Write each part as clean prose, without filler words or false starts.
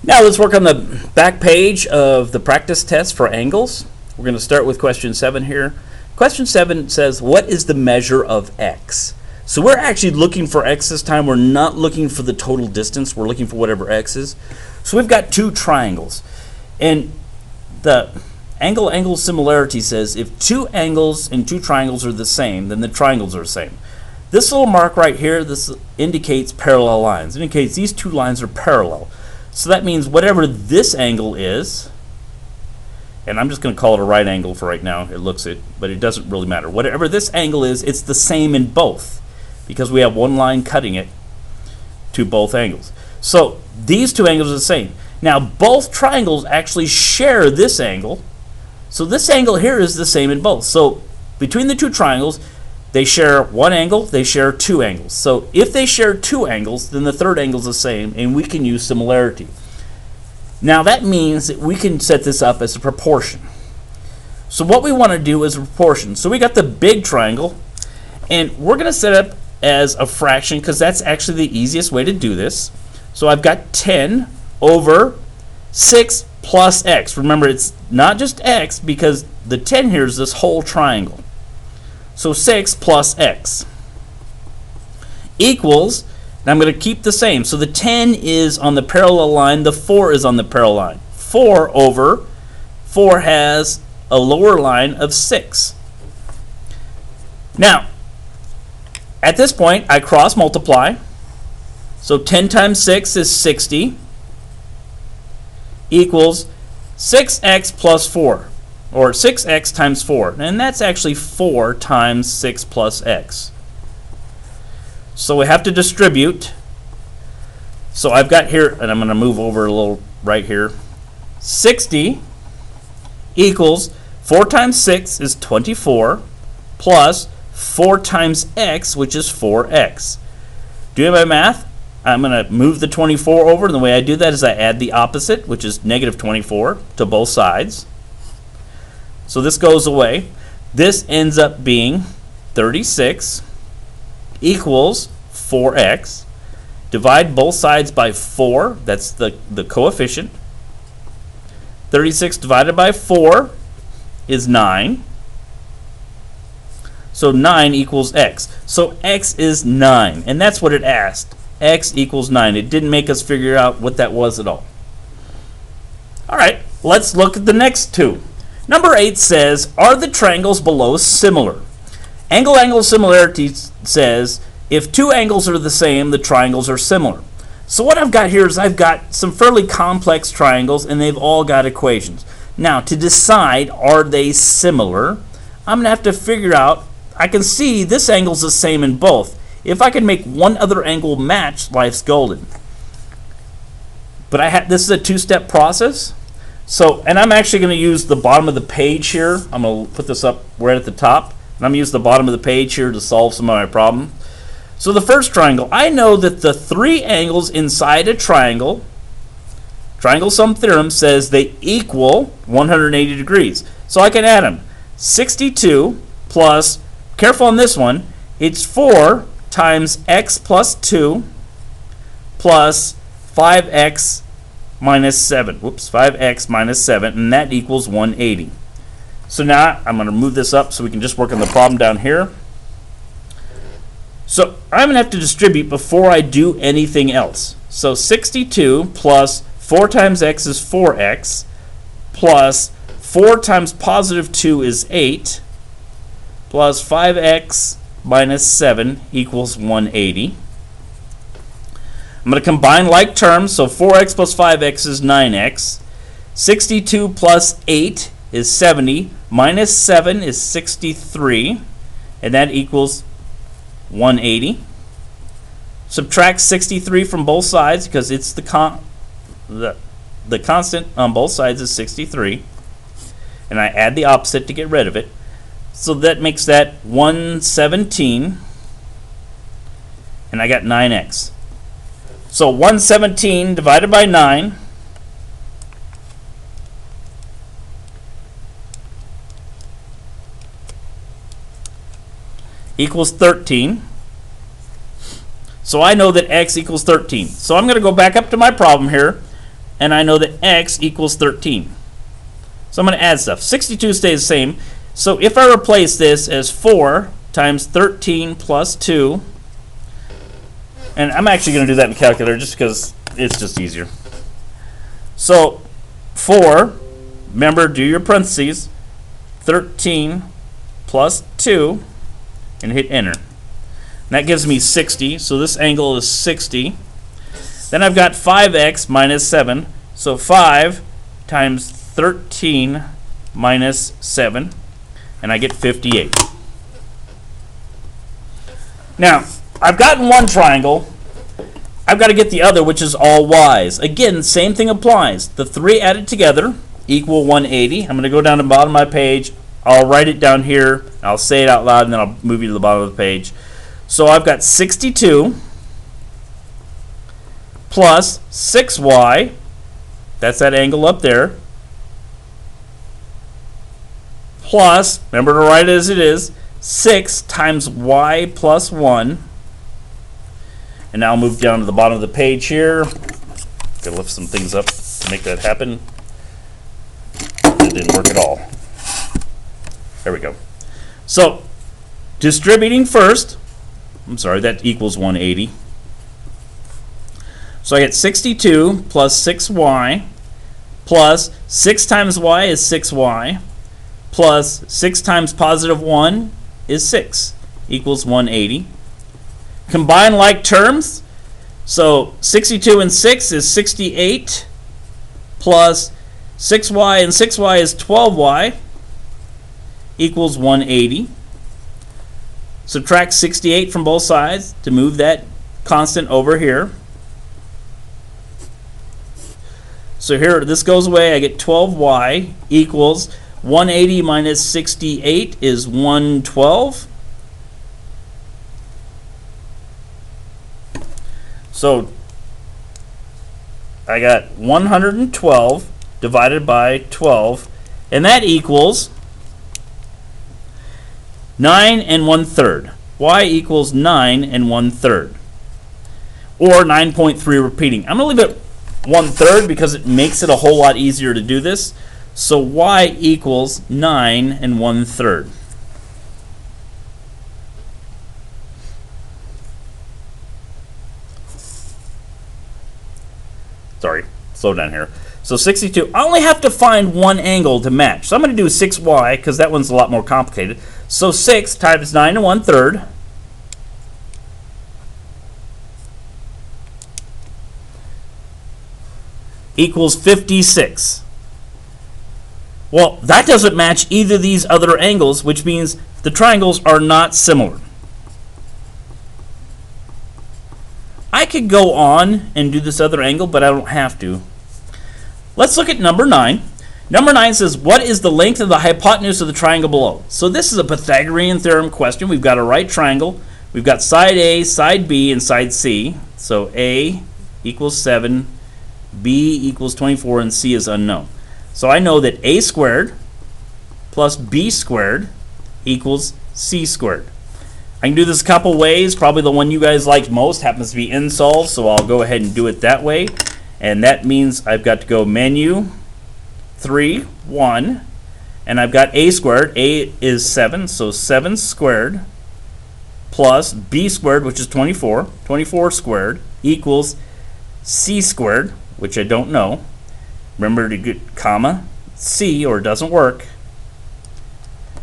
Now let's work on the back page of the practice test for angles. We're going to start with question 7 here. Question 7 says, what is the measure of x? So we're actually looking for x this time. We're not looking for the total distance. We're looking for whatever x is. So we've got two triangles. And the angle similarity says if two angles and two triangles are the same, then the triangles are the same. This little mark right here, this indicates parallel lines. It indicates these two lines are parallel. So that means whatever this angle is, and I'm just going to call it a right angle for right now. It looks it, but it doesn't really matter. Whatever this angle is, it's the same in both because we have one line cutting it to both angles. So these two angles are the same. Now both triangles actually share this angle. So this angle here is the same in both. So between the two triangles, they share one angle, they share two angles. So if they share two angles, then the third angle is the same, and we can use similarity. Now that means that we can set this up as a proportion. So what we want to do is a proportion. So we got the big triangle, and we're going to set it up as a fraction because that's actually the easiest way to do this. So I've got 10 over 6 plus x. Remember, it's not just x because the 10 here is this whole triangle. So 6 plus x equals, and I'm going to keep the same. So the 10 is on the parallel line, the 4 is on the parallel line. 4 over 4 has a lower line of 6. Now, at this point, I cross multiply. So 10 times 6 is 60 equals 6x plus 4. Or 6x times 4. And that's actually 4 times 6 plus x. So we have to distribute. So I've got here, and I'm going to move over a little right here. 60 equals 4 times 6 is 24 plus 4 times x, which is 4x. Doing my math, I'm going to move the 24 over, and the way I do that is I add the opposite, which is negative 24, to both sides. So this goes away. This ends up being 36 equals 4x. Divide both sides by 4. That's the coefficient. 36 divided by 4 is 9. So 9 equals x. So x is 9. And that's what it asked. X equals 9. It didn't make us figure out what that was at all. All right, let's look at the next two. Number 8 says, are the triangles below similar? Angle similarity says, if two angles are the same, the triangles are similar. So what I've got here is I've got some fairly complex triangles, and they've all got equations. Now, to decide, are they similar, I'm going to have to figure out, I can see this angle's the same in both. If I can make one other angle match, life's golden. But this is a two-step process. So, and I'm actually going to use the bottom of the page here. I'm going to put this up right at the top. And I'm going to use the bottom of the page here to solve some of my problem. So the first triangle, I know that the three angles inside a triangle, triangle sum theorem says they equal 180 degrees. So I can add them. 62 plus, careful on this one, it's 4 times x plus 2 plus 5x minus 7. Whoops, 5x minus 7, and that equals 180. So now I'm going to move this up so we can just work on the problem down here. So I'm going to have to distribute before I do anything else. So 62 plus 4 times x is 4x plus 4 times positive 2 is 8 plus 5x minus 7 equals 180. I'm going to combine like terms, so 4x plus 5x is 9x. 62 plus 8 is 70, minus 7 is 63, and that equals 180. Subtract 63 from both sides because it's the constant on both sides is 63, and I add the opposite to get rid of it. So that makes that 117, and I got 9x. So 117 divided by 9 equals 13. So I know that x equals 13. So I'm going to go back up to my problem here. and I know that x equals 13. So I'm going to add stuff. 62 stays the same. So if I replace this as 4 times 13 plus 2, and I'm actually going to do that in the calculator just because it's just easier. So 4, remember, do your parentheses, 13 plus 2, and hit enter. And that gives me 60, so this angle is 60. Then I've got 5x minus 7, so 5 times 13 minus 7, and I get 58. Now, I've gotten one triangle. I've got to get the other, which is all y's. Again, same thing applies. The 3 added together equal 180. I'm going to go down to the bottom of my page. I'll write it down here. I'll say it out loud, and then I'll move you to the bottom of the page. So I've got 62 plus 6y. That's that angle up there. Plus, remember to write it as it is, 6 times y plus 1. And now I'll move down to the bottom of the page here. Gotta lift some things up to make that happen. It didn't work at all. There we go. So, distributing first, I'm sorry, that equals 180. So I get 62 plus 6y plus 6 times y is 6y plus 6 times positive 1 is 6 equals 180. Combine like terms. So 62 and 6 is 68 plus 6y and 6y is 12y equals 180. Subtract 68 from both sides to move that constant over here. So here, this goes away. I get 12y equals 180 minus 68 is 112. So I got 112 divided by 12, and that equals 9 1/3. Y equals 9 1/3, or 9.3 repeating. I'm going to leave it 1/3 because it makes it a whole lot easier to do this. So y equals 9 1/3. Sorry, slow down here. So 62, I only have to find one angle to match. So I'm going to do 6y because that one's a lot more complicated. So 6 times 9 1/3 equals 56. Well, that doesn't match either of these other angles, which means the triangles are not similar. I could go on and do this other angle, but I don't have to. Let's look at number 9. Number 9 says, what is the length of the hypotenuse of the triangle below? So this is a Pythagorean theorem question. We've got a right triangle. We've got side A, side B, and side C. So A equals 7, B equals 24, and C is unknown. So I know that A squared plus B squared equals C squared. I can do this a couple ways. Probably the one you guys like most happens to be insolved, so I'll go ahead and do it that way. And that means I've got to go menu 3, 1, and I've got A squared. A is 7, so 7 squared plus B squared, which is 24. 24 squared equals C squared, which I don't know. Remember to get comma C or it doesn't work.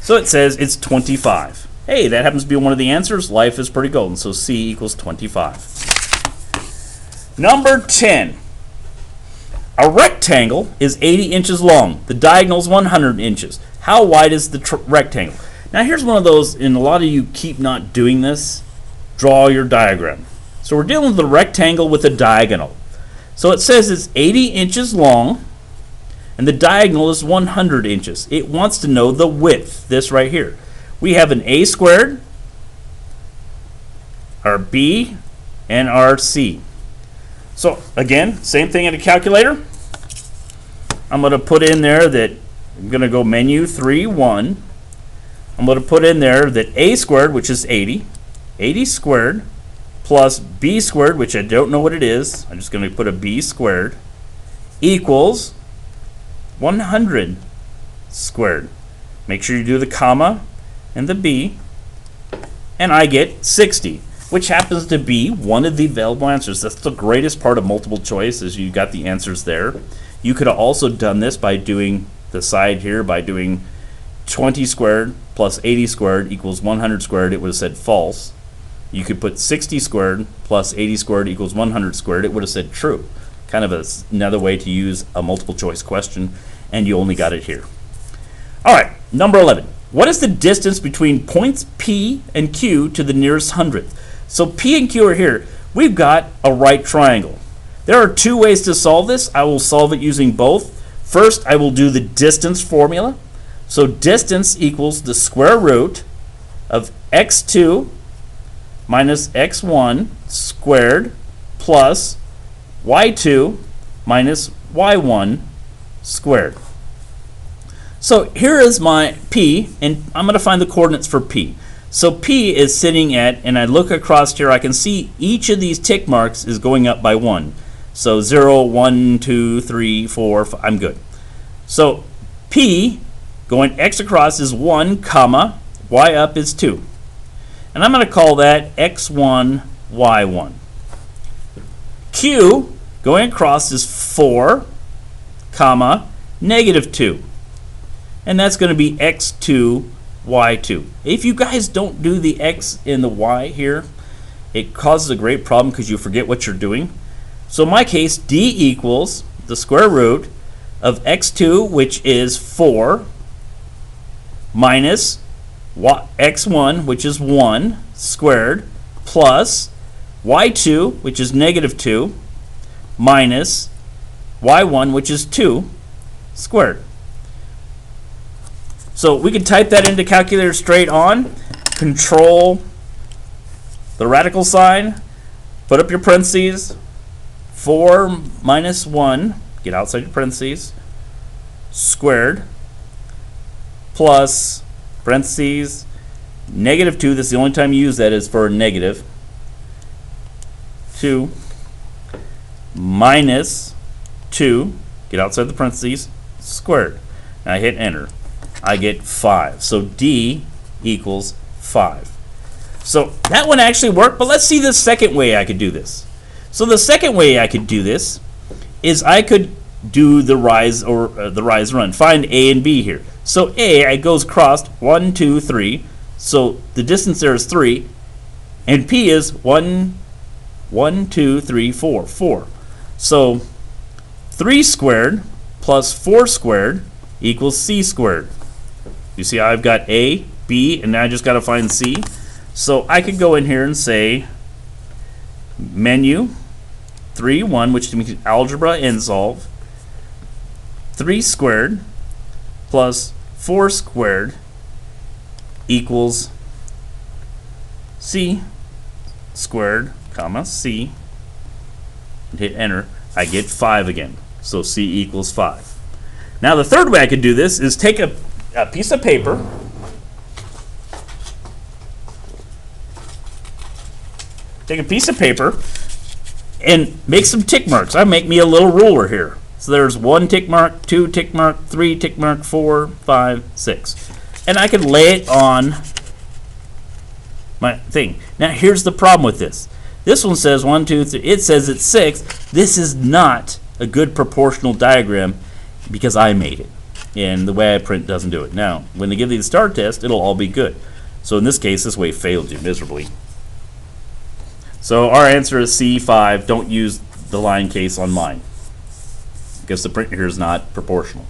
So it says it's 25. Hey, that happens to be one of the answers. Life is pretty golden. So C equals 25. Number 10. A rectangle is 80 inches long. The diagonal is 100 inches. How wide is the rectangle? Now here's one of those, and a lot of you keep not doing this. Draw your diagram. So we're dealing with a rectangle with a diagonal. So it says it's 80 inches long, and the diagonal is 100 inches. It wants to know the width, this right here. We have an A squared, our B, and our C. So again, same thing in a calculator. I'm going to put in there that I'm going to go menu 3, 1. I'm going to put in there that A squared, which is 80, 80 squared, plus B squared, which I don't know what it is. I'm just going to put a B squared, equals 100 squared. Make sure you do the comma and the b, and I get 60, which happens to be one of the available answers. That's the greatest part of multiple choice, is you got the answers there. You could have also done this by doing the side here, by doing 20 squared plus 80 squared equals 100 squared. It would have said false. You could put 60 squared plus 80 squared equals 100 squared. It would have said true. Kind of another way to use a multiple choice question, and you only got it here. All right, number 11. What is the distance between points P and Q to the nearest hundredth? So P and Q are here. We've got a right triangle. There are two ways to solve this. I will solve it using both. First, I will do the distance formula. So distance equals the square root of x2 minus x1 squared plus y2 minus y1 squared. So here is my P, and I'm going to find the coordinates for P. So P is sitting at, and I look across here, I can see each of these tick marks is going up by 1. So 0, 1, 2, 3, 4, 5, I'm good. So P going x across is 1, comma, y up is 2. And I'm going to call that x1, y1. Q going across is 4, comma, negative 2. And that's going to be x2, y2. If you guys don't do the x and the y here, it causes a great problem because you forget what you're doing. So in my case, D equals the square root of x2, which is 4, minus x1, which is 1, squared, plus y2, which is negative 2, minus y1, which is 2, squared. So we can type that into calculator straight on, control the radical sign, put up your parentheses, 4 minus 1, get outside your parentheses, squared, plus parentheses, negative 2, this is the only time you use that is for a negative, 2, minus 2, get outside the parentheses, squared. And I hit enter. I get 5. So D equals 5. So that one actually worked, but let's see the second way I could do this. So the second way I could do this is I could do the rise or the rise run. Find A and B here. So A, it goes across 1, 2, 3. So the distance there is 3. And P is 1, 2, 3, 4. 4. So 3 squared plus 4 squared equals C squared. You see how I've got A, B, and now I just got to find C. So I could go in here and say menu 3, 1, which means algebra and solve. 3 squared plus 4 squared equals C squared, comma, C, and hit enter. I get 5 again. So C equals 5. Now the third way I could do this is take a piece of paper, and make some tick marks. I make me a little ruler here. So there's 1 tick mark, 2 tick mark, 3 tick mark, 4, 5, 6. And I can lay it on my thing. Now here's the problem with this. This one says 1, 2, 3. It says it's 6. This is not a good proportional diagram because I made it. And the way I print doesn't do it. Now, when they give you the star test, it'll all be good. So in this case, this way failed you miserably. So our answer is C5. Don't use the line case on mine, because the print here is not proportional.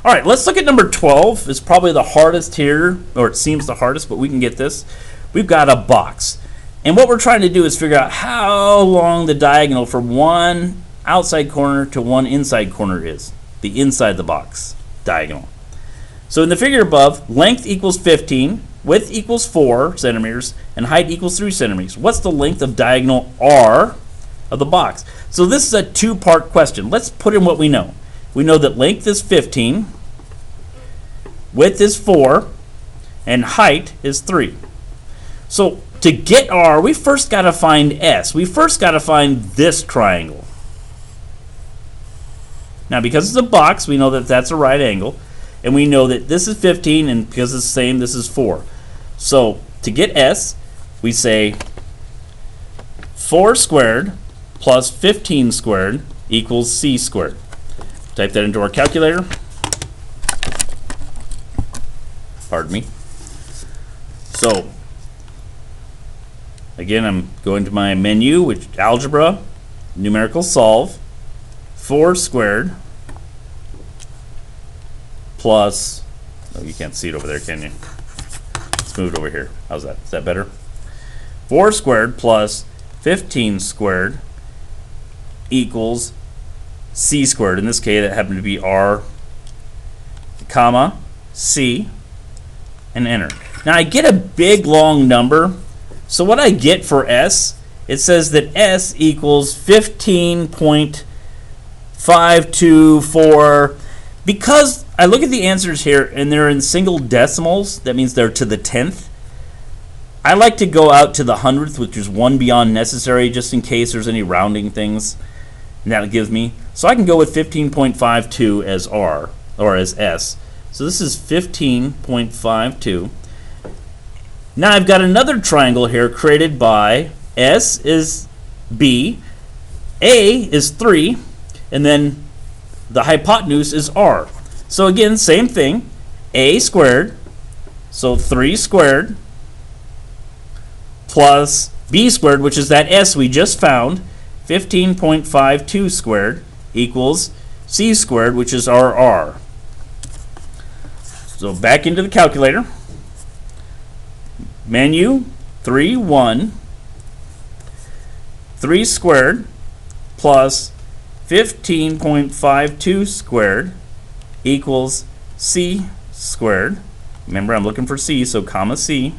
All right, let's look at number 12. It's probably the hardest here, or it seems the hardest, but we can get this. We've got a box. And what we're trying to do is figure out how long the diagonal from one outside corner to one inside corner is. The inside the box diagonal. So in the figure above, length equals 15, width equals 4 centimeters, and height equals 3 centimeters. What's the length of diagonal R of the box? So this is a two-part question. Let's put in what we know. We know that length is 15, width is 4, and height is 3. So to get R, we first got to find S. We first got to find this triangle. Now, because it's a box, we know that that's a right angle. And we know that this is 15, and because it's the same, this is 4. So, to get S, we say 4 squared plus 15 squared equals C squared. Type that into our calculator. Pardon me. So, again, I'm going to my menu, which algebra, numerical solve, 4 squared plus, oh, you can't see it over there, can you? Let's move it over here. How's that? Is that better? 4 squared plus 15 squared equals C squared. In this case, that happened to be R, comma, C, and enter. Now I get a big long number. So what I get for S, it says that S equals 15.524. Because I look at the answers here and they're in single decimals, that means they're to the 10th. I like to go out to the hundredth, which is one beyond necessary, just in case there's any rounding things. And that gives me. So I can go with 15.52 as R, or as S. So this is 15.52. Now I've got another triangle here created by S is B, A is 3, and then the hypotenuse is R. So again, same thing, A squared, so 3 squared, plus B squared, which is that S we just found, 15.52 squared equals C squared, which is our R. So back into the calculator. Menu 3, 1, 3 squared plus 15.52 squared equals C squared. Remember, I'm looking for C, so comma C.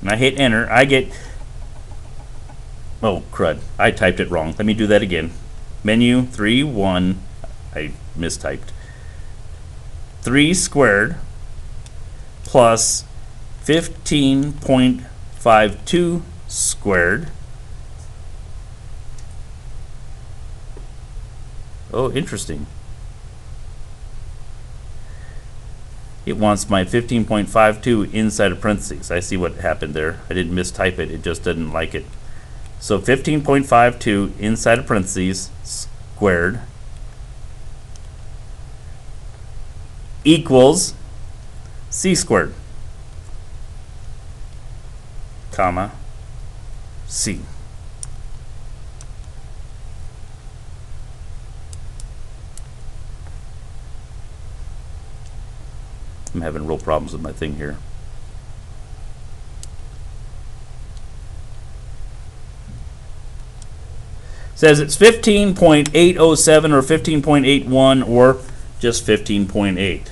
And I hit enter. I get, oh crud, I typed it wrong. Let me do that again. Menu 3, 1, I mistyped. 3 squared plus 15.52 squared. Oh, interesting. It wants my 15.52 inside of parentheses. I see what happened there. I didn't mistype it. It just didn't like it. So 15.52 inside of parentheses squared equals C squared, comma, C. I'm having real problems with my thing here. Says it's 15.807 or 15.81 or just 15.8.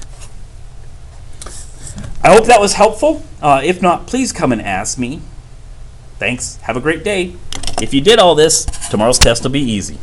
I hope that was helpful. If not, please come and ask me. Thanks. Have a great day. If you did all this, tomorrow's test will be easy.